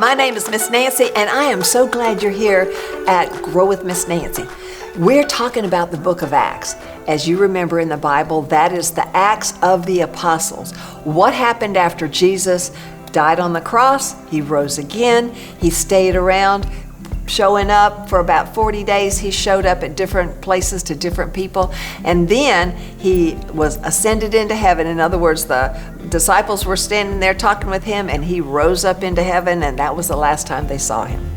My name is Miss Nancy, and I am so glad you're here at Grow with Miss Nancy. We're talking about the book of Acts. As you remember in the Bible, that is the Acts of the Apostles. What happened after Jesus died on the cross? He rose again. He stayed around, showing up for about 40 days. He showed up at different places to different people, and then he was ascended into heaven. In other words, the disciples were standing there talking with him, and he rose up into heaven, and that was the last time they saw him.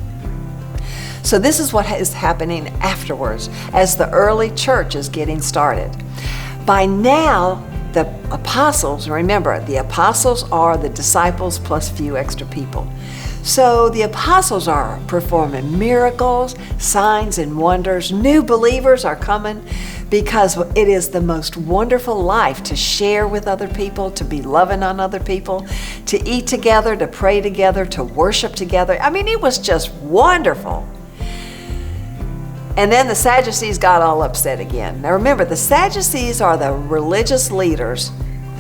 So this is what is happening afterwards as the early church is getting started. By now, the apostles, remember, the apostles are the disciples plus a few extra people. So the apostles are performing miracles, signs, and wonders. New believers are coming because it is the most wonderful life to share with other people, to be loving on other people, to eat together, to pray together, to worship together. I mean, it was just wonderful. And then the Sadducees got all upset again. Now remember, the Sadducees are the religious leaders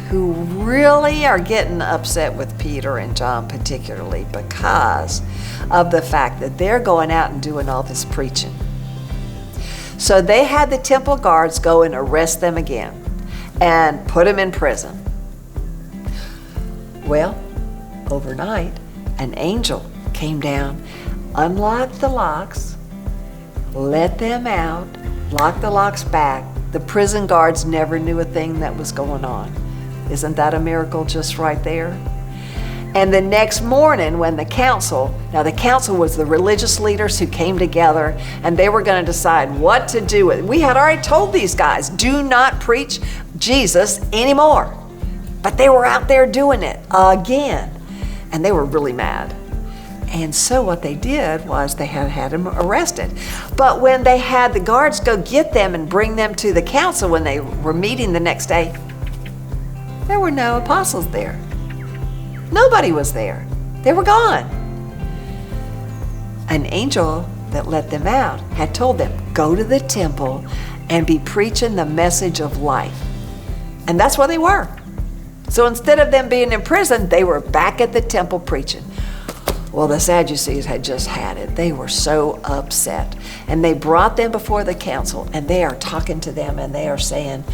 who really are getting upset with Peter and John particularly because of the fact that they're going out and doing all this preaching. So they had the temple guards go and arrest them again and put them in prison. Well, overnight, an angel came down, unlocked the locks, let them out, locked the locks back. The prison guards never knew a thing that was going on. Isn't that a miracle just right there? And the next morning when the council was the religious leaders who came together, and they were going to decide what to do with it. We had already told these guys, do not preach Jesus anymore. But they were out there doing it again. And they were really mad. And so what they did was they had him arrested. But when they had the guards go get them and bring them to the council when they were meeting the next day, there were no apostles there. Nobody was there. They were gone. An angel that let them out had told them, go to the temple and be preaching the message of life. And that's where they were. So instead of them being in prison, they were back at the temple preaching. Well, the Sadducees had just had it. They were so upset. And they brought them before the council, and they are talking to them, and they are saying,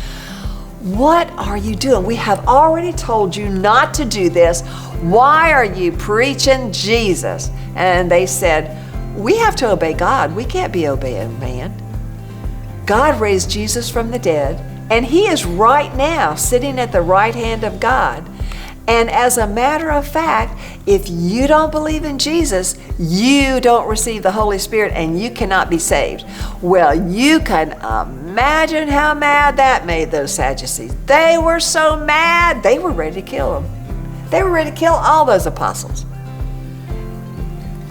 what are you doing? We have already told you not to do this. Why are you preaching Jesus? And they said, we have to obey God. We can't be obeying man. God raised Jesus from the dead, and he is right now sitting at the right hand of God. And as a matter of fact, if you don't believe in Jesus, you don't receive the Holy Spirit and you cannot be saved. Well, you can imagine how mad that made those Sadducees. They were so mad, they were ready to kill them. They were ready to kill all those apostles.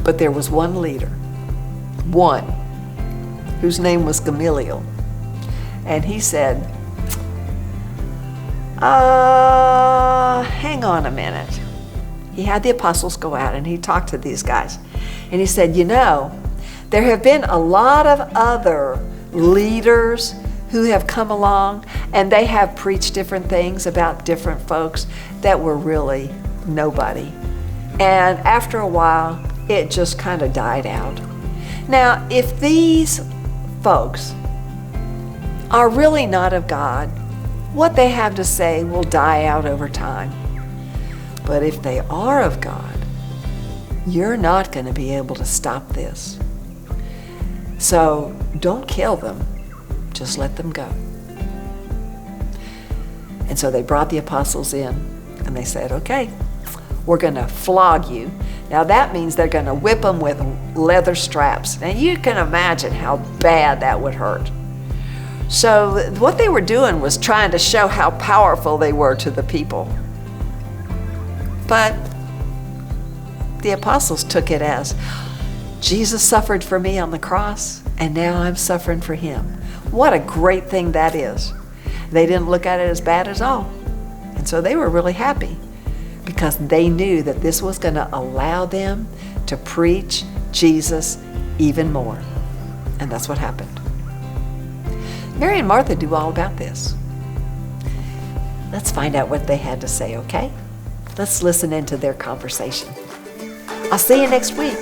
But there was one leader, one, whose name was Gamaliel. And he said, hang on a minute. He had the apostles go out and he talked to these guys. And he said, there have been a lot of other leaders who have come along and they have preached different things about different folks that were really nobody. And after a while, it just kind of died out. Now, if these folks are really not of God, what they have to say will die out over time. But if they are of God, you're not going to be able to stop this. So don't kill them, just let them go. And so they brought the apostles in and they said, okay, we're going to flog you. Now that means they're going to whip them with leather straps. Now you can imagine how bad that would hurt. So what they were doing was trying to show how powerful they were to the people. But the apostles took it as, Jesus suffered for me on the cross, and now I'm suffering for him. What a great thing that is. They didn't look at it as bad at all. And so they were really happy because they knew that this was going to allow them to preach Jesus even more. And that's what happened. Mary and Martha knew all about this. Let's find out what they had to say, okay? Let's listen into their conversation. I'll see you next week.